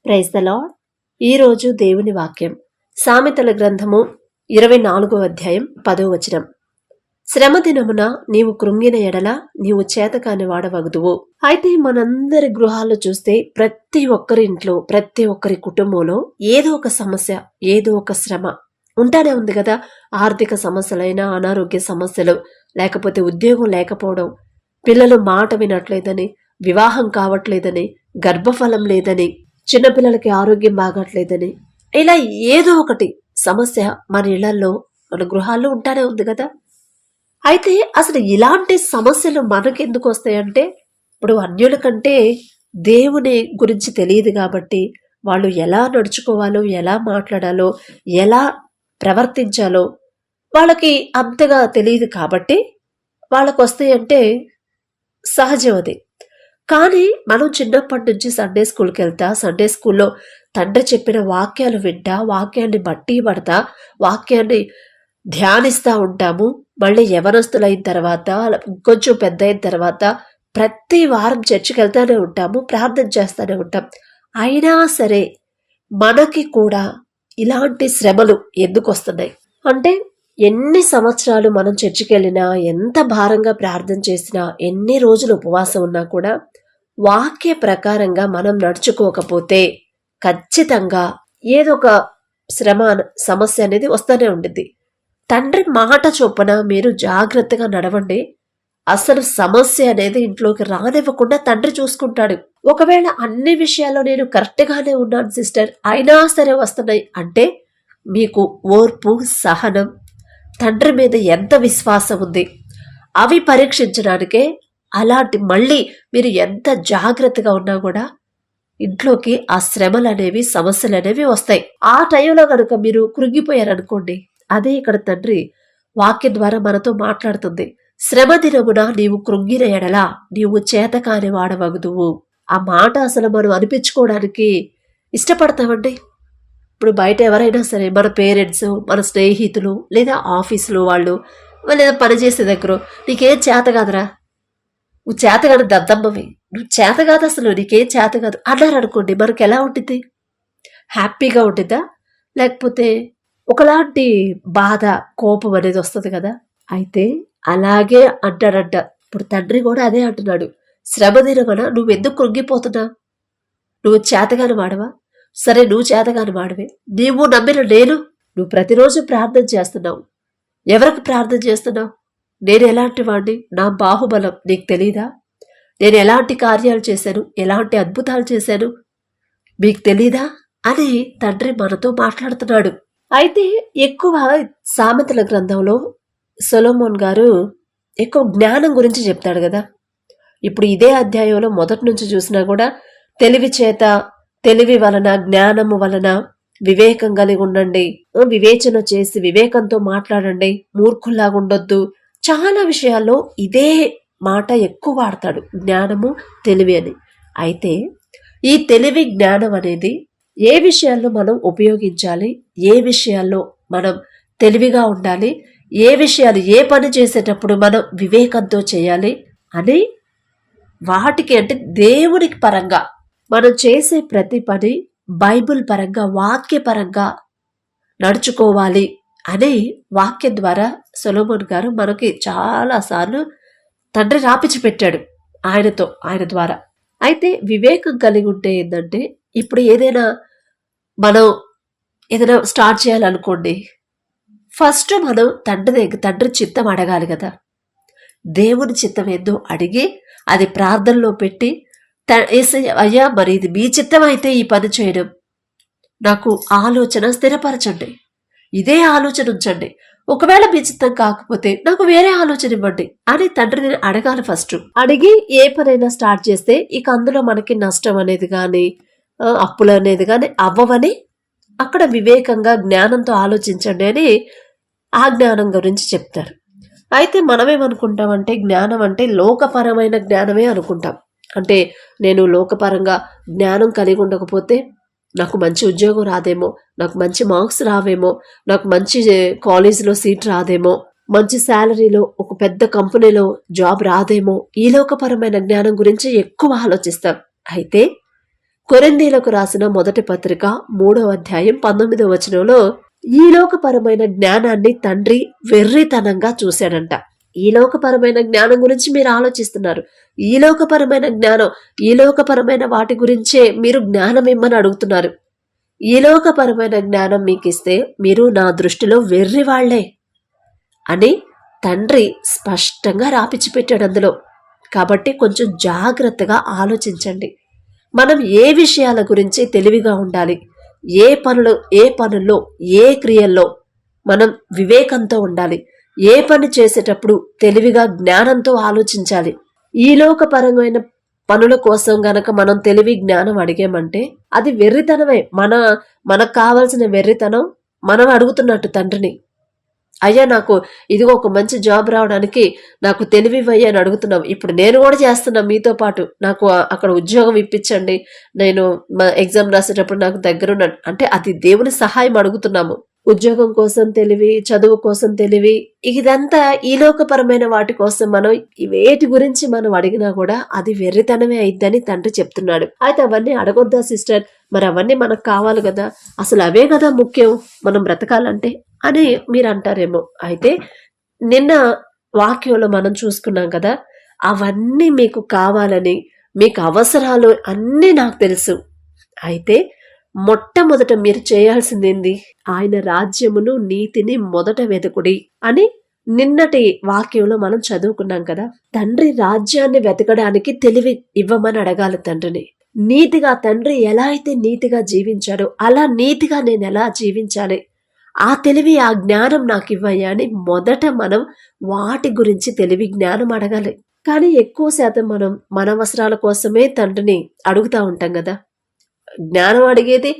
Praise the lord. ఈరోజు దేవుని వాక్యం సామెతల గ్రంథము 24వ అధ్యాయం 10వ వచనం. శ్రమ దినమున నీవు కృంగిన ఎడల నీవు చేతకాని వాడవగుదువు. అయితే మనందరి గృహాల్లో చూస్తే ప్రతి ఒక్కరి ఇంట్లో ప్రతి ఒక్కరి కుటుంబంలో ఏదో ఒక సమస్య, ఏదో ఒక శ్రమ ఉంటానే ఉంది కదా. ఆర్థిక సమస్యలైనా, అనారోగ్య సమస్యలు, లేకపోతే ఉద్యోగం లేకపోవడం, పిల్లలు మాట వినట్లేదని, వివాహం కావట్లేదని, గర్భఫలం లేదని, చిన్నపిల్లలకి ఆరోగ్యం బాగట్లేదని, ఇలా ఏదో ఒకటి సమస్య మన ఇళ్లలో, మన గృహాల్లో ఉంటానే ఉంది కదా. అయితే అసలు ఇలాంటి సమస్యలు మనకెందుకు వస్తాయంటే, ఇప్పుడు అన్యుల కంటే దేవుని గురించి తెలియదు కాబట్టి వాళ్ళు ఎలా నడుచుకోవాలో, ఎలా మాట్లాడాలో, ఎలా ప్రవర్తించాలో వాళ్ళకి అంతగా తెలియదు కాబట్టి వాళ్ళకు వస్తాయంటే సహజం అది. కానీ మనం చిన్నప్పటి నుంచి సండే స్కూల్కి వెళ్తా, సండే స్కూల్లో తండ్రి చెప్పిన వాక్యాలు వింటా, వాక్యాన్ని బట్టి పడతా, వాక్యాన్ని ధ్యానిస్తూ ఉంటాము. మళ్ళీ యవనస్తులైన తర్వాత, కొంచెం పెద్ద అయిన తర్వాత ప్రతి వారం చర్చికి వెళ్తూనే ఉంటాము, ప్రార్థన చేస్తూనే ఉంటాం. అయినా సరే మనకి కూడా ఇలాంటి శ్రమలు ఎందుకు వస్తున్నాయి అంటే, ఎన్ని సంవత్సరాలు మనం చర్చికి వెళ్ళినా, ఎంత భారంగా ప్రార్థన చేసినా, ఎన్ని రోజులు ఉపవాసం ఉన్నా కూడా వాక్య ప్రకారంగా మనం నడుచుకోకపోతే ఖచ్చితంగా ఏదో ఒక శ్రమ, సమస్య అనేది వస్తూనే ఉండిద్ది. తండ్రి మాట చొప్పున మీరు జాగ్రత్తగా నడవండి. అసలు సమస్య అనేది ఇంట్లోకి రానివ్వకుండా తండ్రి చూసుకుంటాడు. ఒకవేళ అన్ని విషయాల్లో నేను కరెక్ట్గానే ఉన్నాను సిస్టర్, అయినా సరే వస్తున్నాయి అంటే మీకు ఓర్పు, సహనం, తండ్రి మీద ఎంత విశ్వాసం ఉంది అవి పరీక్షించడానికే. అలాంటి మళ్ళీ మీరు ఎంత జాగ్రత్తగా ఉన్నా కూడా ఇంట్లోకి ఆ శ్రమలు అనేవి, సమస్యలు అనేవి వస్తాయి. ఆ టైంలో కనుక మీరు కృంగిపోయారనుకోండి, అదే ఇక్కడ తండ్రి వాక్యం ద్వారా మనతో మాట్లాడుతుంది. శ్రమ దినమున నీవు కృంగిన ఎడల నీవు చేతకాని వాడవగుదువు. ఆ మాట అసలు మనం అనిపించుకోవడానికి ఇష్టపడతామండి. ఇప్పుడు బయట ఎవరైనా సరే, మన పేరెంట్స్, మన స్నేహితులు, లేదా ఆఫీసులో వాళ్ళు, లేదా పనిచేసే దగ్గర, నీకేం చేత కాదురా, నువ్వు చేతగాడు దద్దమ్మవి, నువ్వు చేత కాదు, అసలు నీకేం చేత కాదు అన్నారు అనుకోండి, మనకు ఎలా ఉంటుంది? హ్యాపీగా ఉంటుందా? లేకపోతే ఒకలాంటి బాధ, కోపం అనేది వస్తుంది కదా. అయితే అలాగే అంటాడంట ఇప్పుడు తండ్రి కూడా అదే అంటున్నాడు. శ్రమ దినమన నువ్వు ఎందుకు కృంగిపోతున్నా? నువ్వు చేతగాని వాడవా? సరే, నువ్వు చేతగాని వాడవే, నీవు నమ్మిన నేను, నువ్వు ప్రతిరోజు ప్రార్థన చేస్తున్నావు. ఎవరికి ప్రార్థన చేస్తున్నావు? నేను ఎలాంటి వాడిని, నా బాహుబలం నీకు తెలీదా? నేను ఎలాంటి కార్యాలు చేశాను, ఎలాంటి అద్భుతాలు చేశాను మీకు తెలీదా అని తండ్రి మనతో మాట్లాడుతున్నాడు. అయితే ఎక్కువ సామెతల గ్రంథంలో సొలొమోన్ గారు ఎక్కువ జ్ఞానం గురించి చెప్తాడు కదా. ఇప్పుడు ఇదే అధ్యాయంలో మొదటి నుంచి చూసినా కూడా తెలివి వలన, జ్ఞానము వలన వివేకం కలిగి ఉండండి, వివేచన చేసి వివేకంతో మాట్లాడండి, మూర్ఖుల్లాగా ఉండొద్దు. చాలా విషయాల్లో ఇదే మాట ఎక్కువ వాడతాడు, జ్ఞానము, తెలివి అని. అయితే ఈ తెలివి, జ్ఞానం అనేది ఏ విషయాల్లో మనం ఉపయోగించాలి, ఏ విషయాల్లో మనం తెలివిగా ఉండాలి, ఏ విషయాలు, ఏ పని చేసేటప్పుడు మనం వివేకంతో చేయాలి అని, వాటికి అంటే దేవునికి పరంగా మనం చేసే ప్రతి పని బైబిల్ పరంగా, వాక్యపరంగా నడుచుకోవాలి అని వాక్యం ద్వారా సొలొమోన్ గారు మనకి చాలాసార్లు తండ్రి రాపిచ్చి పెట్టాడు ఆయన ద్వారా. అయితే వివేకం కలిగి ఉంటే ఏంటంటే, ఇప్పుడు మనం ఏదైనా స్టార్ట్ చేయాలనుకోండి, ఫస్ట్ మనం తండ్రి చిత్తం అడగాలి కదా. దేవుని చిత్తం ఏందో అడిగి అది ప్రార్థనలో పెట్టి, అయ్యా మరి ఇది మీ చిత్తం అయితే ఈ పని చేయడం, నాకు ఆలోచన స్థిరపరచండి, ఇదే ఆలోచన ఉంచండి, ఒకవేళ మీ చిత్తం కాకపోతే నాకు వేరే ఆలోచన ఇవ్వండి అని తండ్రిని అడగాలి. ఫస్ట్ అడిగి ఏ పనైనా స్టార్ట్ చేస్తే ఇక అందులో మనకి నష్టం అనేది కానీ, అప్పులు అనేది కానీ అవ్వవని అక్కడ వివేకంగా, జ్ఞానంతో ఆలోచించండి అని ఆ జ్ఞానం గురించి చెప్తారు. అయితే మనమేమనుకుంటామంటే, జ్ఞానం అంటే లోకపరమైన జ్ఞానమే అనుకుంటాం. అంటే నేను లోకపరంగా జ్ఞానం కలిగి ఉండకపోతే నాకు మంచి ఉద్యోగం రాదేమో, నాకు మంచి మార్క్స్ రావేమో, నాకు మంచి కాలేజీలో సీట్ రాదేమో, మంచి శాలరీలో ఒక పెద్ద కంపెనీలో జాబ్ రాదేమో, ఈ లోకపరమైన జ్ఞానం గురించి ఎక్కువ ఆలోచిస్తాం. అయితే కొరింథీయులకు రాసిన మొదటి పత్రిక 3వ అధ్యాయం 19వ వచనంలో ఈ లోకపరమైన జ్ఞానాన్ని తండ్రి వెర్రితనంగా చూశాడంట. ఈ లోకపరమైన జ్ఞానం గురించి మీరు ఆలోచిస్తున్నారు. ఈ లోకపరమైన జ్ఞానం, ఈ లోకపరమైన వాటి గురించే మీరు జ్ఞానం ఇమ్మని అడుగుతున్నారు. ఈ లోకపరమైన జ్ఞానం మీకు ఇస్తే మీరు నా దృష్టిలో వెర్రివాళ్లే అని తండ్రి స్పష్టంగా రాపిచ్చిపెట్టాడు అందులో. కాబట్టి కొంచెం జాగ్రత్తగా ఆలోచించండి. మనం ఏ విషయాల గురించి తెలివిగా ఉండాలి, ఏ పనుల్లో ఏ క్రియల్లో మనం వివేకంతో ఉండాలి, ఏ పని చేసేటప్పుడు తెలివిగా జ్ఞానంతో ఆలోచించాలి. ఈ లోకపరమైన పనుల కోసం గనక మనం తెలివి జ్ఞానం అడిగామంటే అది వెర్రితనమే. మనకు కావాల్సిన వెర్రితనం మనం అడుగుతున్నట్టు తండ్రిని, అయ్యా నాకు ఇదిగో ఒక మంచి జాబ్ రావడానికి నాకు తెలివి ఇవ్వయ్యా అని అడుగుతున్నాం. ఇప్పుడు నేను కూడా చేస్తున్నా మీతో పాటు, నాకు అక్కడ ఉద్యోగం ఇప్పించండి, నేను ఎగ్జామ్ రాసేటప్పుడు నాకు దగ్గరున్నాడు అంటే అది దేవుని సహాయం అడుగుతున్నాము. ఉద్యోగం కోసం తెలివి, చదువు కోసం తెలివి, ఇదంతా ఈ లోకపరమైన వాటి కోసం మనం వేటి గురించి మనం అడిగినా కూడా అది వెర్రితనమే అయిద్దని తండ్రి చెప్తున్నాడు. అయితే అవన్నీ అడగొద్దా సిస్టర్? మరి అవన్నీ మనకు కావాలి కదా, అసలు అవే కదా ముఖ్యం మనం బ్రతకాలంటే అని మీరు అంటారేమో. అయితే నిన్న వాక్యంలో మనం చూసుకున్నాం కదా, అవన్నీ మీకు కావాలని, మీకు అవసరాలు అన్నీ నాకు తెలుసు. అయితే మొట్టమొదట మీరు చేయాల్సిందేంది? ఆయన రాజ్యమును నీతిని మొదట వెతుకుడి అని నిన్నటి వాక్యంలో మనం చదువుకున్నాం కదా. తండ్రి రాజ్యాన్ని వెతకడానికి తెలివి ఇవ్వమని అడగాలి తండ్రిని. నీతిగా తండ్రి ఎలా అయితే నీతిగా జీవించాడో అలా నీతిగా నేను ఎలా జీవించాలి, ఆ తెలివి ఆ జ్ఞానం నాకు ఇవ్వయ్యా అని మొదట మనం వాటి గురించి తెలివి జ్ఞానం అడగాలి. కానీ ఎక్కువ శాతం మనం మన అవసరాల కోసమే తండ్రిని అడుగుతా ఉంటాం కదా. జ్ఞానం అడిగేది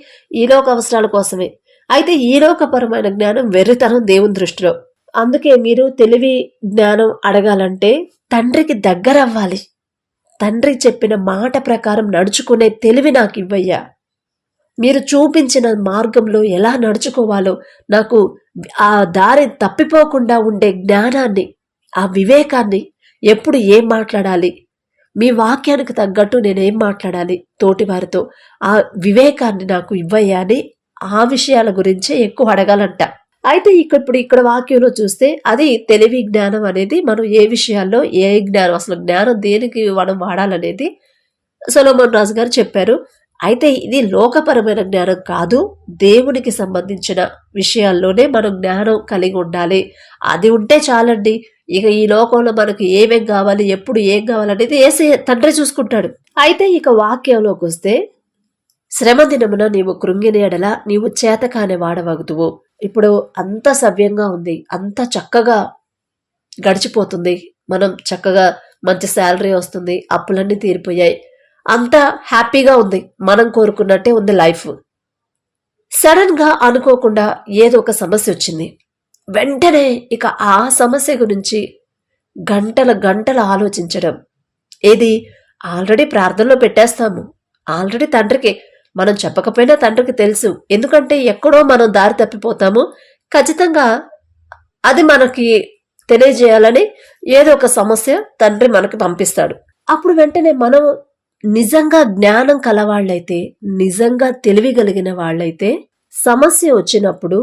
ఈలోక అవసరాల కోసమే. అయితే ఈలోకపరమైన జ్ఞానం వెర్రితనం దేవుని దృష్టిలో. అందుకే మీరు తెలివి జ్ఞానం అడగాలంటే తండ్రికి దగ్గర అవ్వాలి. తండ్రి చెప్పిన మాట ప్రకారం నడుచుకునే తెలివి నాకు ఇవ్వయ్యా, మీరు చూపించిన మార్గంలో ఎలా నడుచుకోవాలో నాకు ఆ దారి తప్పిపోకుండా ఉండే జ్ఞానాన్ని, ఆ వివేకాన్ని, ఎప్పుడు ఏం మాట్లాడాలి, మీ వాక్యానికి తగ్గట్టు నేనేం మాట్లాడాలి తోటి వారితో, ఆ వివేకాన్ని నాకు ఇవ్వయ్యా అని ఆ విషయాల గురించే ఎక్కువ అడగాలంట. అయితే ఇక్కడ వాక్యంలో చూస్తే అది తెలివి జ్ఞానం అనేది మనం ఏ విషయాల్లో ఏ జ్ఞానం, అసలు జ్ఞానం దేనికి మనం వాడాలనేది సొలొమోన్ రాజు గారు చెప్పారు. అయితే ఇది లోకపరమైన జ్ఞానం కాదు, దేవునికి సంబంధించిన విషయాల్లోనే మనం జ్ఞానం కలిగి ఉండాలి. అది ఉంటే చాలండి. ఇక ఈ లోకంలో మనకు ఏమేం కావాలి, ఎప్పుడు ఏం కావాలనేది యేసయ్య తండ్రి చూసుకుంటాడు. అయితే ఇక వాక్యంలోకి వస్తే, శ్రమ దినమున నీవు కృంగిన ఎడల నీవు చేతకాని వాడవగుదువు. ఇప్పుడు అంత సవ్యంగా ఉంది, అంత చక్కగా గడిచిపోతుంది, మనం చక్కగా మంచి శాలరీ వస్తుంది, అప్పులన్నీ తీరిపోయాయి, అంతా హ్యాపీగా ఉంది, మనం కోరుకున్నట్టే ఉంది లైఫ్. సడన్ గా అనుకోకుండా ఏదో ఒక సమస్య వచ్చింది. వెంటనే ఇక ఆ సమస్య గురించి గంటల ఆలోచించడం. ఏది ఆల్రెడీ ప్రార్థనలో పెట్టేస్తాము, ఆల్రెడీ తండ్రికి మనం చెప్పకపోయినా తండ్రికి తెలుసు. ఎందుకంటే ఎక్కడో మనం దారి తప్పిపోతాము, ఖచ్చితంగా అది మనకి తెలియజేయాలని ఏదో ఒక సమస్య తండ్రి మనకి పంపిస్తాడు. అప్పుడు వెంటనే మనం నిజంగా జ్ఞానం కలవాళ్ళైతే, నిజంగా తెలివిగలిగిన వాళ్ళైతే సమస్య వచ్చినప్పుడు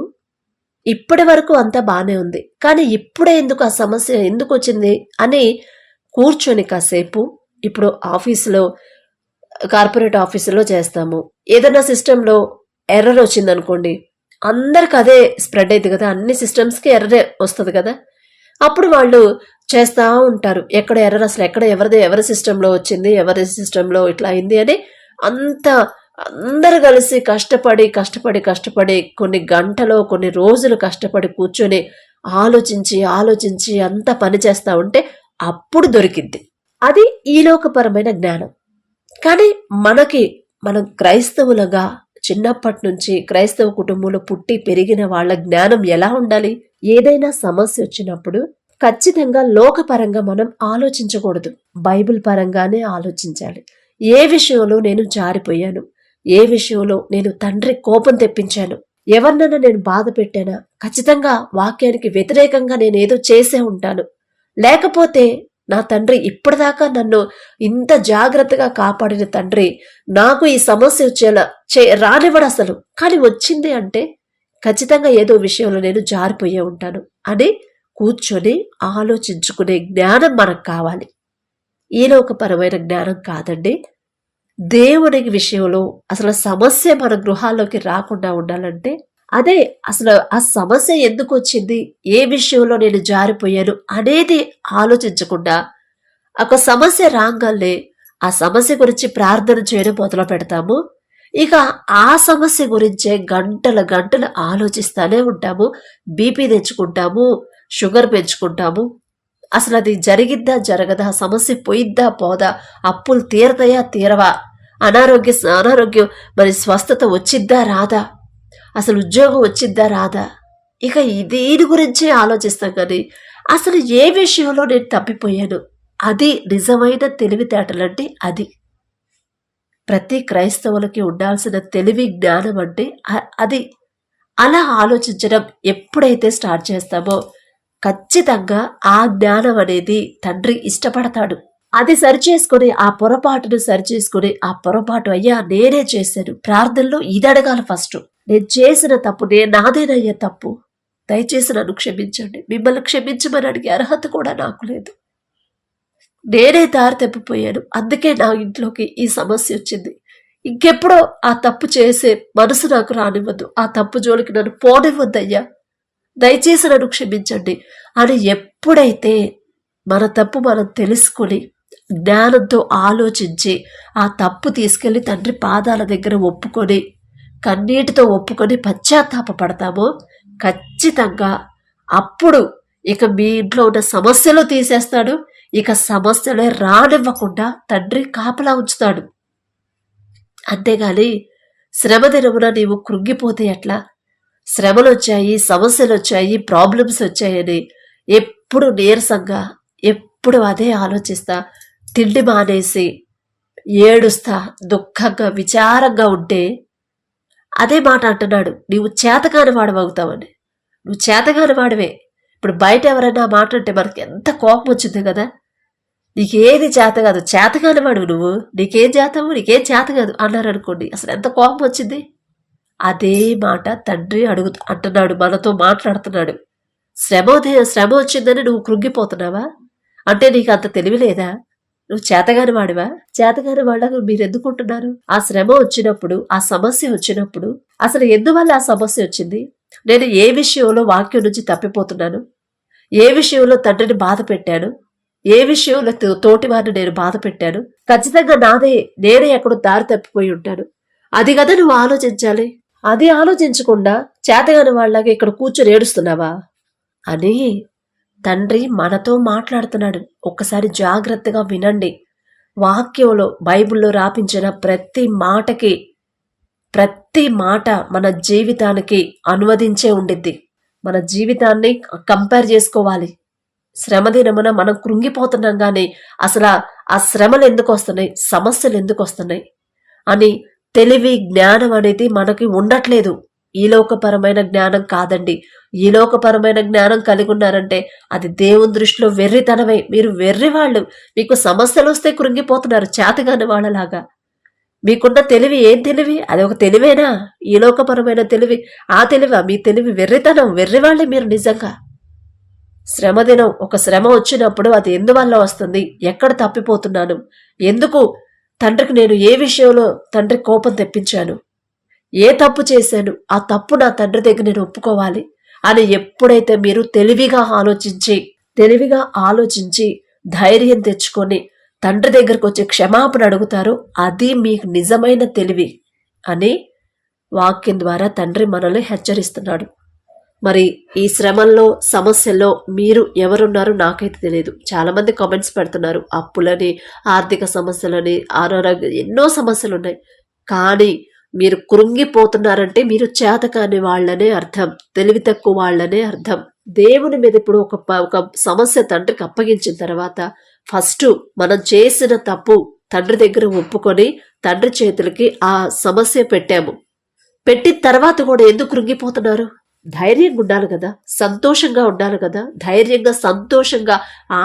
ఇప్పటి వరకు అంతా బానే ఉంది, కానీ ఇప్పుడే ఎందుకు ఆ సమస్య ఎందుకు వచ్చింది అని కూర్చొని కాసేపు, ఇప్పుడు ఆఫీసులో కార్పొరేట్ ఆఫీసులో చేస్తాము, ఏదైనా సిస్టంలో ఎర్రర్ వచ్చిందనుకోండి, అందరికి అదే స్ప్రెడ్ అయింది కదా, అన్ని సిస్టమ్స్కి ఎర్రరే వస్తుంది కదా. అప్పుడు వాళ్ళు చేస్తూ ఉంటారు, ఎక్కడ ఎర్రర్, అసలు ఎక్కడ ఎవరి సిస్టంలో వచ్చింది, ఎవరి సిస్టంలో ఇట్లా అయింది అని అందరు కలిసి కష్టపడి కొన్ని గంటలో కొన్ని రోజులు కష్టపడి కూర్చొని ఆలోచించి అంత పని చేస్తూ ఉంటే అప్పుడు దొరికింది. అది ఈలోకపరమైన జ్ఞానం. కానీ మనం క్రైస్తవులుగా చిన్నప్పటి నుంచి క్రైస్తవ కుటుంబంలో పుట్టి పెరిగిన వాళ్ళ జ్ఞానం ఎలా ఉండాలి? ఏదైనా సమస్య వచ్చినప్పుడు ఖచ్చితంగా లోకపరంగా మనం ఆలోచించకూడదు, బైబిల్ పరంగానే ఆలోచించాలి. ఏ విషయంలో నేను జారిపోయాను, ఏ విషయంలో నేను తండ్రి కోపం తెప్పించాను, ఎవరినైనా నేను బాధ పెట్టానా, ఖచ్చితంగా వాక్యానికి వ్యతిరేకంగా నేను ఏదో చేసే ఉంటాను, లేకపోతే నా తండ్రి ఇప్పటిదాకా నన్ను ఇంత జాగ్రత్తగా కాపాడిన తండ్రి నాకు ఈ సమస్య వచ్చేలా రానివ్వడు అసలు. కానీ వచ్చింది అంటే ఖచ్చితంగా ఏదో విషయంలో నేను జారిపోయే ఉంటాను అని కూర్చొని ఆలోచించుకునే జ్ఞానం మనకు కావాలి. ఈలోకపరమైన జ్ఞానం కాదండి. దేవుని విషయంలో అసలు సమస్య మన గృహాల్లోకి రాకుండా ఉండాలంటే అదే అసలు ఆ సమస్య ఎందుకు వచ్చింది, ఏ విషయంలో నేను జారిపోయాను అనేది ఆలోచించకుండా ఒక సమస్య రాగానే ఆ సమస్య గురించి ప్రార్థన చేయడం మొదలు పెడతాము. ఇక ఆ సమస్య గురించే గంటల గంటలు ఆలోచిస్తానే ఉంటాము. బీపీ తెచ్చుకుంటాము, షుగర్ పెంచుకుంటాము. అసలు అది జరిగిద్దా జరగదా, సమస్య పోయిద్దా పోదా, అప్పులు తీరతాయా తీరవా, అనారోగ్యం మరి స్వస్థత వచ్చిద్దా రాదా, అసలు ఉద్యోగం వచ్చిద్దా రాదా, ఇక దీని గురించే ఆలోచిస్తాం. కానీ అసలు ఏ విషయంలో నేను తప్పిపోయాను, అది నిజమైన తెలివితేటలంటే అది ప్రతి క్రైస్తవులకి ఉండాల్సిన తెలివి జ్ఞానం అంటే అది. అలా ఆలోచించడం ఎప్పుడైతే స్టార్ట్ చేస్తామో ఖచ్చితంగా ఆ జ్ఞానం అనేది తండ్రి ఇష్టపడతాడు. అది సరిచేసుకుని ఆ పొరపాటును సరిచేసుకుని ఆ పొరపాటు అయ్యా నేనే చేశాను, ప్రార్థనలో ఇది అడగాలి ఫస్ట్, నేను చేసిన తప్పు నాదేనయ్యా తప్పు, దయచేసి నన్ను క్షమించండి, మిమ్మల్ని క్షమించమని అడిగే అర్హత కూడా నాకు లేదు, నేనే దారి తప్పిపోయాను, అందుకే నా ఇంట్లోకి ఈ సమస్య వచ్చింది, ఇంకెప్పుడో ఆ తప్పు చేసే మనసు నాకు రానివ్వద్దు, ఆ తప్పు జోలికి నన్ను పోనివ్వద్దయ్యా, దయచేసి నన్ను క్షమించండి అని ఎప్పుడైతే మన తప్పు మనం తెలుసుకొని జ్ఞానంతో ఆలోచించి ఆ తప్పు తీసుకెళ్లి తండ్రి పాదాల దగ్గర ఒప్పుకొని కన్నీటితో ఒప్పుకొని పశ్చాత్తాపడతామో ఖచ్చితంగా అప్పుడు ఇక మీ ఇంట్లో ఉన్న సమస్యలు తీసేస్తాడు. ఇక సమస్యలే రానివ్వకుండా తండ్రి కాపలా ఉంచుతాడు. అంతేగాని శ్రమ దినమున నీవు కృంగిపోతే ఎట్లా, శ్రమలు వచ్చాయి, సమస్యలు వచ్చాయి, ప్రాబ్లమ్స్ వచ్చాయని ఎప్పుడు నీరసంగా ఎప్పుడు అదే ఆలోచిస్తా తిండి మానేసి ఏడుస్తా దుఃఖంగా విచారంగా ఉంటే అదే మాట అంటున్నాడు, నీవు చేతకాని వాడవవుతావని. నువ్వు చేతకాని వాడివే. ఇప్పుడు బయట ఎవరైనా మాట అంటే మనకి ఎంత కోపం వచ్చింది కదా, నీకేది చేత కాదు, చేతకాని వాడు నువ్వు, నీకేం చేతావు, నీకేం చేత కాదు అన్నారు అనుకోండి, అసలు ఎంత కోపం వచ్చింది. అదే మాట తండ్రి అంటున్నాడు, మనతో మాట్లాడుతున్నాడు. శ్రమ వచ్చిందని నువ్వు కృంగిపోతున్నావా అంటే నీకు అంత తెలివి లేదా, నువ్వు చేతగాని వాడివా, చేతగాని వాళ్ళకు మీరు ఎందుకుంటున్నారు. ఆ శ్రమ వచ్చినప్పుడు, ఆ సమస్య వచ్చినప్పుడు అసలు ఎందువల్ల ఆ సమస్య వచ్చింది, నేను ఏ విషయంలో వాక్యం నుంచి తప్పిపోతున్నాను, ఏ విషయంలో తండ్రిని బాధ పెట్టాను, ఏ విషయంలో తోటి వారిని నేను బాధ పెట్టాను, ఖచ్చితంగా నేనే ఎక్కడో దారి తప్పిపోయి ఉంటాను, అది కదా నువ్వు ఆలోచించాలి. అది ఆలోచించకుండా చేతగాని వాళ్ళగా ఇక్కడ కూర్చొని ఏడుస్తున్నావా అని తండ్రి మనతో మాట్లాడుతున్నాడు. ఒక్కసారి జాగ్రత్తగా వినండి. వాక్యంలో బైబిల్లో రాపించిన ప్రతి మాట మన జీవితానికి అనువదించే ఉండిద్ది. మన జీవితాన్ని కంపేర్ చేసుకోవాలి. శ్రమ దినమున మనం కృంగిపోతున్నాం కానీ అసలు ఆ శ్రమలు ఎందుకు వస్తున్నాయి, సమస్యలు ఎందుకు వస్తున్నాయి అని తెలివి జ్ఞానం అనేది మనకి ఉండట్లేదు. ఈలోకపరమైన జ్ఞానం కాదండి. ఈలోకపరమైన జ్ఞానం కలిగి ఉన్నారంటే అది దేవుని దృష్టిలో వెర్రితనమే. మీరు వెర్రివాళ్ళు, మీకు సమస్యలు వస్తే కృంగిపోతున్నారు చేతగాని వాళ్ళలాగా. మీకున్న తెలివి ఏం తెలివి, అది ఒక తెలివేనా? ఈలోకపరమైన తెలివి, ఆ తెలివా? మీ తెలివి వెర్రితనం, వెర్రివాళ్ళే మీరు నిజంగా. శ్రమ దినం, ఒక శ్రమ వచ్చినప్పుడు అది ఎందువల్ల వస్తుంది, ఎక్కడ తప్పిపోతున్నాను, ఎందుకు తండ్రికి నేను ఏ విషయంలో తండ్రి కోపం తెప్పించాను, ఏ తప్పు చేశాను, ఆ తప్పు నా తండ్రి దగ్గర నేను ఒప్పుకోవాలి అని ఎప్పుడైతే మీరు తెలివిగా ఆలోచించి ధైర్యం తెచ్చుకొని తండ్రి దగ్గరకు వచ్చి క్షమాపణ అడుగుతారో అది మీకు నిజమైన తెలివి అని వాక్యం ద్వారా తండ్రి మనల్ని హెచ్చరిస్తున్నాడు. మరి ఈ శ్రమల్లో సమస్యల్లో మీరు ఎవరున్నారో నాకైతే తెలియదు. చాలా మంది కామెంట్స్ పెడుతున్నారు, అప్పులని, ఆర్థిక సమస్యలని, అనారోగ్యం, ఎన్నో సమస్యలు ఉన్నాయి. కానీ మీరు కృంగిపోతున్నారంటే మీరు చేతకాని వాళ్ళనే అర్థం, తెలివి తక్కువ వాళ్ళనే అర్థం. దేవుని మీద ఇప్పుడు ఒక సమస్య తండ్రికి అప్పగించిన తర్వాత ఫస్ట్ మనం చేసిన తప్పు తండ్రి దగ్గర ఒప్పుకొని తండ్రి చేతులకి ఆ సమస్య పెట్టిన తర్వాత కూడా ఎందుకు కృంగిపోతున్నారు? ధైర్యంగా ఉండాలి కదా, సంతోషంగా ఉండాలి కదా, ధైర్యంగా సంతోషంగా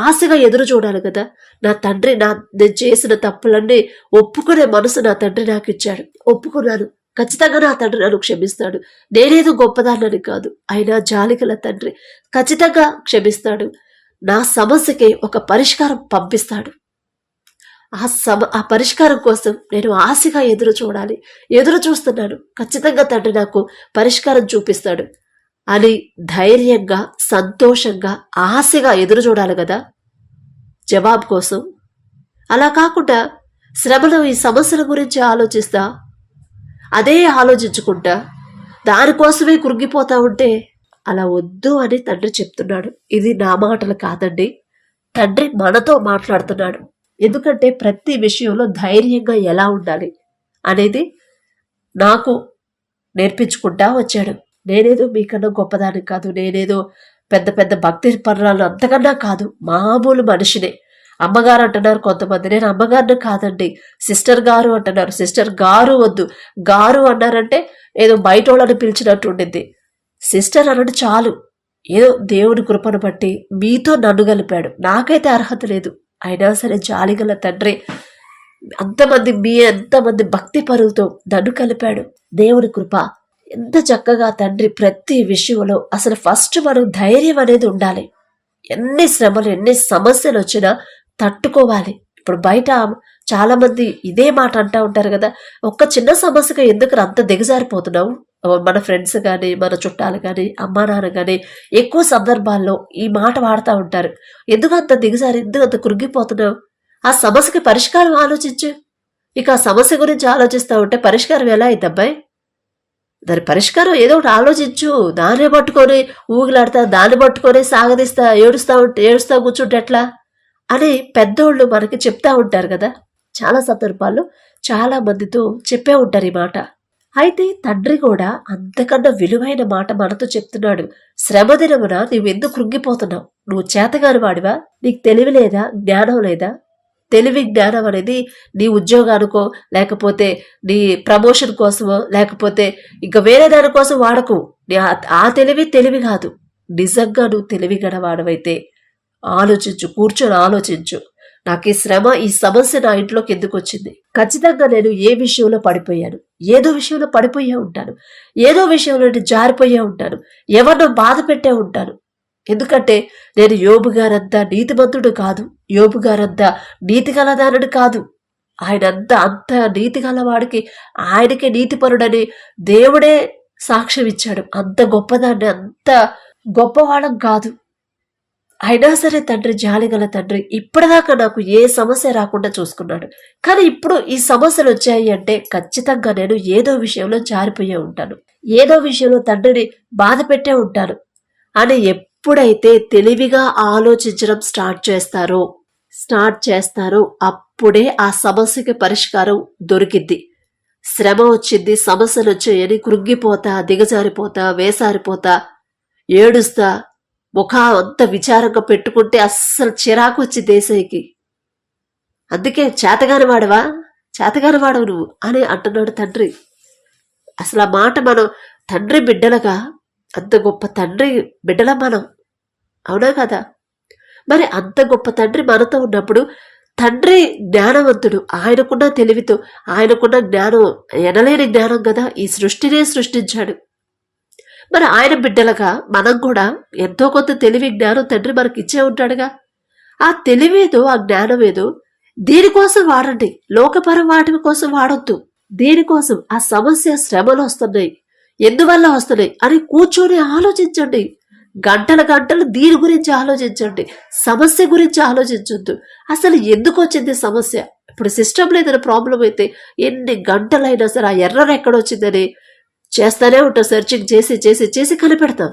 ఆశగా ఎదురు చూడాలి కదా. నా తండ్రి నేను చేసిన తప్పులన్నీ ఒప్పుకునే మనసు నా తండ్రి నాకు ఇచ్చాడు, ఒప్పుకున్నాను, ఖచ్చితంగా నా తండ్రి నన్ను క్షమిస్తాడు. నేనేదో గొప్పదాన్నని కాదు, అయినా జాలిగల తండ్రి ఖచ్చితంగా క్షమిస్తాడు. నా సమస్యకి ఒక పరిష్కారం పంపిస్తాడు. ఆ పరిష్కారం కోసం నేను ఆశగా ఎదురు చూడాలి, ఎదురు చూస్తున్నాను, ఖచ్చితంగా తండ్రి నాకు పరిష్కారం చూపిస్తాడు అని ధైర్యంగా సంతోషంగా ఆశగా ఎదురు చూడాలి కదా జవాబు కోసం. అలా కాకుండా శ్రమలో ఈ సమస్యల గురించి ఆలోచిస్తా, అదే ఆలోచించుకుంటా దానికోసమే కృంగిపోతా ఉంటే అలా వద్దు అని తండ్రి చెప్తున్నాడు. ఇది నా మాటలు కాదండి, తండ్రి మనతో మాట్లాడుతున్నాడు. ఎందుకంటే ప్రతి విషయంలో ధైర్యంగా ఎలా ఉండాలి అనేది నాకు నేర్పించుకుంటా వచ్చాడు. నేనేదో మీకన్నా గొప్పదాన్ని కాదు, నేనేదో పెద్ద పెద్ద భక్తి పనులు అంతకన్నా కాదు, మామూలు మనిషినే. అమ్మగారు అంటున్నారు కొంతమంది, నేను అమ్మగారిని కాదండి, సిస్టర్ గారు అంటున్నారు. సిస్టర్ గారు వద్దు, గారు అన్నారంటే ఏదో బయట వాళ్ళని పిలిచినట్టు ఉండింది. సిస్టర్ అన్నట్టు చాలు. ఏదో దేవుడి కృపను బట్టి మీతో నన్ను కలిపాడు, నాకైతే అర్హత లేదు, అయినా సరే జాలిగల తండ్రి ఎంతమంది భక్తి పరులతో నన్ను కలిపాడు. దేవుడి కృప ఎంత చక్కగా తండ్రి ప్రతి విషయంలో. అసలు ఫస్ట్ మనం ధైర్యం అనేది ఉండాలి. ఎన్ని శ్రమలు ఎన్ని సమస్యలు వచ్చినా తట్టుకోవాలి. ఇప్పుడు బయట చాలా మంది ఇదే మాట అంటూ ఉంటారు కదా, ఒక్క చిన్న సమస్యగా ఎందుకు అంత దిగజారిపోతున్నావు. మన ఫ్రెండ్స్ కానీ మన చుట్టాలు కానీ అమ్మా నాన్న కానీ ఎక్కువ సందర్భాల్లో ఈ మాట వాడుతూ ఉంటారు. ఎందుకు అంత దిగజారి, ఎందుకు అంత కృంగిపోతున్నావు, ఆ సమస్యకి పరిష్కారం ఆలోచించు. ఇక ఆ సమస్య గురించి ఆలోచిస్తూ ఉంటే పరిష్కారం ఎలా అయింది అబ్బాయి, దాని పరిష్కారం ఏదో ఒకటి ఆలోచించు. దాన్ని పట్టుకొని ఊగిలాడతా, దాన్ని పట్టుకొని సాగదీస్తా, ఏడుస్తా కూర్చుంటే ఎట్లా అని పెద్దోళ్ళు మనకి చెప్తా ఉంటారు కదా. చాలా సందర్భాల్లో చాలా మందితో చెప్పే ఉంటారు ఈ మాట. అయితే తండ్రి కూడా అంతకన్నా విలువైన మాట మనతో చెప్తున్నాడు. శ్రమ దినమున నువ్వెందుకు కృంగిపోతున్నావు, నువ్వు చేతగాని వాడివా, నీకు తెలివి లేదా, జ్ఞానం లేదా. తెలివి జ్ఞానం అనేది నీ ఉద్యోగానికో లేకపోతే నీ ప్రమోషన్ కోసమో లేకపోతే ఇంకా వేరే దానికోసం వాడకు. ఆ తెలివి కాదు. నిజంగా నువ్వు తెలివి గడవాడవైతే ఆలోచించు, కూర్చొని ఆలోచించు. నాకు ఈ శ్రమ ఈ సమస్య నా ఇంట్లోకి ఎందుకు వచ్చింది, ఖచ్చితంగా నేను ఏ విషయంలో పడిపోయాను, ఏదో విషయంలో పడిపోయే ఉంటాను, ఏదో విషయంలో జారిపోయే ఉంటాను, ఎవరినో బాధ పెట్టే ఉంటాను. ఎందుకంటే నేను యోబు గారంతా నీతిమంతుడు కాదు, యోబు గారంతా నీతి గలదానుడు కాదు. ఆయనంతా అంత నీతి గలవాడికి ఆయనకే నీతిపరుడని దేవుడే సాక్ష్యం ఇచ్చాడు. అంత గొప్పదాన్ని, అంత గొప్పవాళ్ళం కాదు. అయినా సరే తండ్రి జాలిగల తండ్రి ఇప్పటిదాకా నాకు ఏ సమస్య రాకుండా చూసుకున్నాడు. కానీ ఇప్పుడు ఈ సమస్యలు వచ్చాయి అంటే ఖచ్చితంగా నేను ఏదో విషయంలో జారిపోయే ఉంటాను, ఏదో విషయంలో తండ్రిని బాధ పెట్టే ఉంటాను అని ఎప్పుడైతే తెలివిగా ఆలోచించడం స్టార్ట్ చేస్తారో అప్పుడే ఆ సమస్యకి పరిష్కారం దొరికిద్ది. శ్రమ వచ్చింది, సమస్యలు వచ్చాయని కృంగిపోతా, దిగజారిపోతా, వేసారిపోతా, ఏడుస్తా, ముఖం అంత విచారంగా పెట్టుకుంటే అస్సలు చిరాకు వచ్చి దేశాయికి. అందుకే చేతగాని వాడవు నువ్వు అని అంటున్నాడు తండ్రి. అసలు ఆ మాట మనం తండ్రి బిడ్డలుగా, అంత గొప్ప తండ్రి బిడ్డల మనం, అవునా కదా. మరి అంత గొప్ప తండ్రి మనతో ఉన్నప్పుడు తండ్రి జ్ఞానవంతుడు, ఆయనకున్న తెలివితో, ఆయనకున్న జ్ఞానం ఎనలేని జ్ఞానం కదా, ఈ సృష్టినే సృష్టించాడు. మరి ఆయన బిడ్డలుగా మనం కూడా ఎంతో కొంత తెలివి జ్ఞానం తండ్రి మనకి ఇచ్చే ఉంటాడుగా. ఆ తెలివేదో ఆ జ్ఞానమేదో దీనికోసం వాడండి, లోకపరం వాటి కోసం వాడొద్దు. దీనికోసం ఆ సమస్య శ్రమలు వస్తున్నాయి, ఎందువల్ల వస్తున్నాయి అని కూర్చొని ఆలోచించండి. గంటలు దీని గురించి ఆలోచించండి, సమస్య గురించి ఆలోచించొద్దు. అసలు ఎందుకు వచ్చింది సమస్య. ఇప్పుడు సిస్టంలో ఏదైనా ప్రాబ్లం అయితే ఎన్ని గంటలైనా సరే ఆ ఎర్రర్ ఎక్కడొచ్చిందని చేస్తానే ఉంటాం, సెర్చింగ్ చేసి కనిపెడతాం.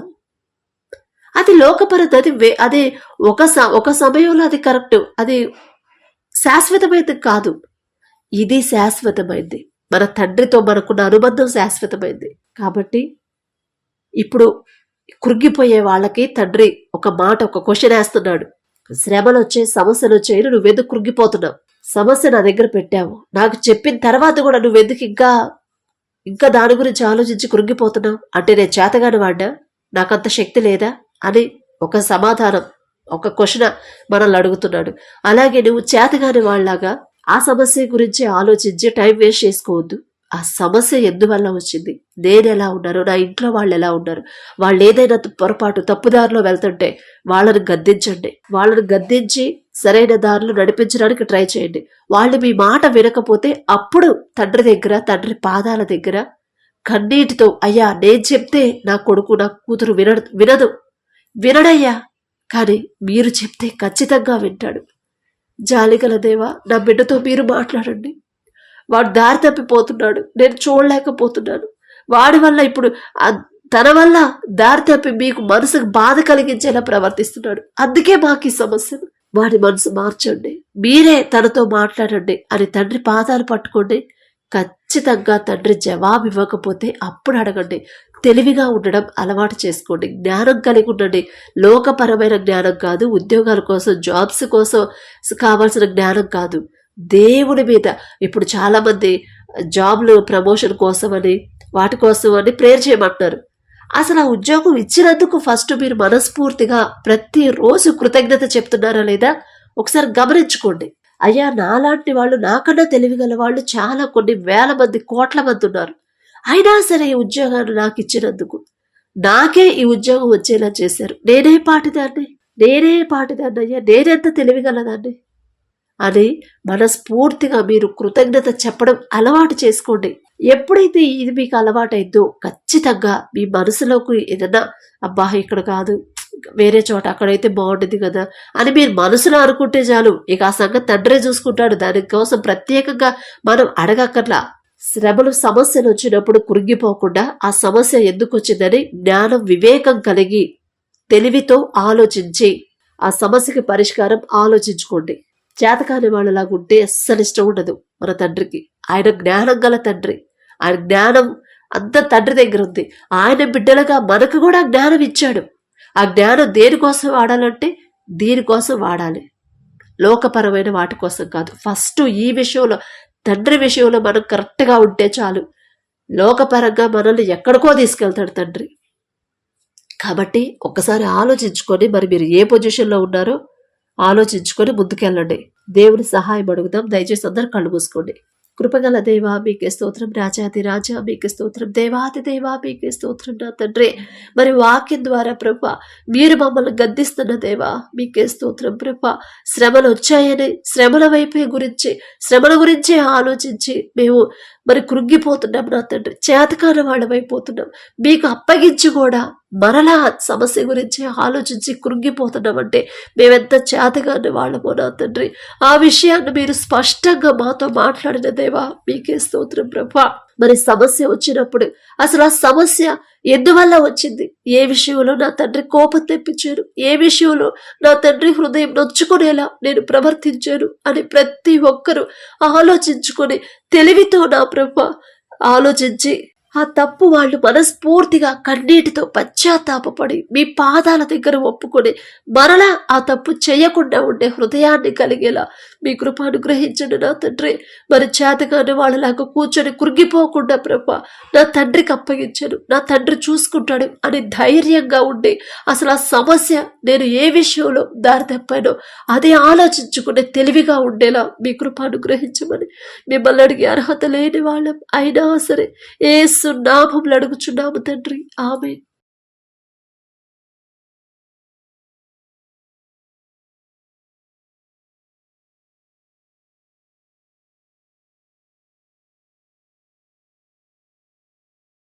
అది లోకపరత, అది ఒక సమయంలో అది కరెక్ట్, అది శాశ్వతమైనది కాదు. ఇది శాశ్వతమైంది, మన తండ్రితో మనకున్న అనుబంధం శాశ్వతమైంది. కాబట్టి ఇప్పుడు కృంగిపోయే వాళ్ళకి తండ్రి ఒక మాట, ఒక క్వశ్చన్ వేస్తున్నాడు. శ్రమలు వచ్చాయి, సమస్యలు వచ్చాయి, నువ్వెందుకు కృంగిపోతున్నావు, సమస్య నా దగ్గర పెట్టావు, నాకు చెప్పిన తర్వాత కూడా నువ్వెందుకు ఇంకా దాని గురించి ఆలోచించి కృంగిపోతున్నావు అంటే నేను చేతగాని వాడ్డా, నాకంత శక్తి లేదా అని ఒక సమాధానం, ఒక క్వశ్చన్ మనల్ని అడుగుతున్నాడు. అలాగే నువ్వు చేతగాని వాళ్ళలాగా ఆ సమస్య గురించి ఆలోచించి టైం వేస్ట్ చేసుకోవద్దు. ఆ సమస్య ఎందువల్ల వచ్చింది, నేను ఎలా ఉన్నాను, నా ఇంట్లో వాళ్ళు ఎలా ఉన్నారు, వాళ్ళు ఏదైనా పొరపాటు తప్పుదారిలో వెళ్తుంటే వాళ్ళని గద్దించండి. వాళ్ళని గద్దించి సరైన దారిలో నడిపించడానికి ట్రై చేయండి. వాళ్ళు మీ మాట వినకపోతే అప్పుడు తండ్రి దగ్గర, తండ్రి పాదాల దగ్గర కన్నీటితో, అయ్యా నేను చెప్తే నా కొడుకు నా కూతురు వినడయ్యా, కానీ మీరు చెప్తే ఖచ్చితంగా వింటాడు. జాలిగల దేవా, నా బిడ్డతో మీరు మాట్లాడండి. వాడు దారి తప్పిపోతున్నాడు, నేను చూడలేకపోతున్నాను. వాడి వల్ల ఇప్పుడు తన వల్ల దారి తప్పి మీకు మనసుకు బాధ కలిగించేలా ప్రవర్తిస్తున్నాడు. అందుకే మాకు ఈ సమస్యను. వాడి మనసు మార్చండి, మీరే తనతో మాట్లాడండి అని తండ్రి పాదాలు పట్టుకోండి. ఖచ్చితంగా తండ్రి జవాబు ఇవ్వకపోతే అప్పుడు అడగండి. తెలివిగా ఉండడం అలవాటు చేసుకోండి. జ్ఞానం కలిగి ఉండండి. లోకపరమైన జ్ఞానం కాదు, ఉద్యోగాల కోసం జాబ్స్ కోసం కావాల్సిన జ్ఞానం కాదు, దేవుడి మీద. ఇప్పుడు చాలా మంది జాబ్లు ప్రమోషన్ కోసమని వాటి కోసం అని ప్రేయర్ చేయమంటున్నారు. అసలు ఆ ఉద్యోగం ఇచ్చినందుకు ఫస్ట్ మీరు మనస్ఫూర్తిగా ప్రతిరోజు కృతజ్ఞత చెప్తున్నారా లేదా ఒకసారి గమనించుకోండి. అయ్యా, నాలాంటి వాళ్ళు, నాకన్నా తెలివిగల వాళ్ళు చాలా కొన్ని వేల మంది, కోట్ల మంది ఉన్నారు. అయినా సరే ఈ ఉద్యోగాన్ని నాకు ఇచ్చినందుకు, నాకే ఈ ఉద్యోగం వచ్చేలా చేశారు, నేనే పాటిదాన్ని అయ్యా, నేనెంత తెలివిగలదాన్ని అని మనస్ఫూర్తిగా మీరు కృతజ్ఞత చెప్పడం అలవాటు చేసుకోండి. ఎప్పుడైతే ఇది మీకు అలవాటైందో ఖచ్చితంగా మీ మనసులోకి ఏదన్నా, అబ్బా ఇక్కడ కాదు వేరే చోట అక్కడైతే బాగుంటుంది కదా అని మీరు మనసులో అనుకుంటే చాలు, ఇక ఆ సంగతి తండ్రే చూసుకుంటాడు. దానికోసం ప్రత్యేకంగా మనం అడగక్కర్లా. శ్రమలు, సమస్యలు వచ్చినప్పుడు కురిగిపోకుండా ఆ సమస్య ఎందుకు వచ్చిందని జ్ఞానం, వివేకం కలిగి తెలివితో ఆలోచించి ఆ సమస్యకి పరిష్కారం ఆలోచించుకోండి. చేతకాని వాళ్ళలాగుంటే అస్సలు ఇష్టం ఉండదు మన తండ్రికి. ఆయన జ్ఞానం గల తండ్రి, ఆయన జ్ఞానం అంత తండ్రి దగ్గర ఉంది. ఆయన బిడ్డలుగా మనకు కూడా జ్ఞానం ఇచ్చాడు. ఆ జ్ఞానం దేనికోసం వాడాలంటే దీనికోసం వాడాలి, లోకపరమైన వాటి కోసం కాదు. ఫస్ట్ ఈ విషయంలో, తండ్రి విషయంలో మనం కరెక్ట్గా ఉంటే చాలు. లోకపరంగా మనల్ని ఎక్కడికో తీసుకెళ్తాడు తండ్రి. కాబట్టి ఒక్కసారి ఆలోచించుకొని, మరి మీరు ఏ పొజిషన్లో ఉన్నారో ఆలోచించుకొని ముందుకెళ్ళండి. దేవుని సహాయం అడుగుదాం. దయచేసి అందరు కళ్ళు మూసుకోండి. కృపగల దేవా మీకే స్తోత్రం, రాజాది రాజా మీకే స్తోత్రం, దేవాది దేవా మీకే స్తోత్రం. నా తండ్రి, మరి వాక్యం ద్వారా ప్రభా మీరు మమ్మల్ని గద్దిస్తున్న దేవా మీకే స్తోత్రం. ప్రభా శ్రమలు వచ్చాయని శ్రమల వైపే గురించి, శ్రమల గురించే ఆలోచించి మేము మరి కృంగిపోతున్నాం. నా తండ్రి, చేతకాని వాళ్ళమైపోతున్నాం. మీకు అప్పగించి కూడా మరలా సమస్య గురించి ఆలోచించి కృంగిపోతున్నామంటే మేమెంత చేతగాని వాళ్ళమో నా తండ్రి. ఆ విషయాన్ని మీరు స్పష్టంగా మాతో మాట్లాడిన దేవా మీకే స్తోత్రం. ప్రభా మరి సమస్య వచ్చినప్పుడు అసలు ఆ సమస్య ఎందువల్ల వచ్చింది, ఏ విషయంలో నా తండ్రి కోపం తెప్పించారు, ఏ విషయంలో నా తండ్రి హృదయం నొచ్చుకునేలా నేను ప్రవర్తించాను అని ప్రతి ఒక్కరూ ఆలోచించుకొని తెలివితో నా ప్రభా ఆలోచించి ఆ తప్పు వాళ్ళు మనస్ఫూర్తిగా కన్నీటితో పశ్చాత్తాపపడి మీ పాదాల దగ్గర ఒప్పుకొని మరలా ఆ తప్పు చేయకుండా ఉండే హృదయాన్ని కలిగేలా మీ కృప అనుగ్రహించండి నా తండ్రి. మరి చేతగాని వాళ్ళలాగా కూర్చొని కురిగిపోకుండా ప్రభా నా తండ్రికి అప్పగించను, నా తండ్రి చూసుకుంటాడు అని ధైర్యంగా ఉండి అసలు ఆ సమస్య నేను ఏ విషయంలో దారి తప్పానో అదే ఆలోచించుకునే తెలివిగా ఉండేలా మీ కృప అనుగ్రహించమని మిమ్మల్ని అడిగే అర్హత లేని వాళ్ళం అయినా సరే యేసు నామములో అడుగుచున్నాము తండ్రి. ఆమేన్.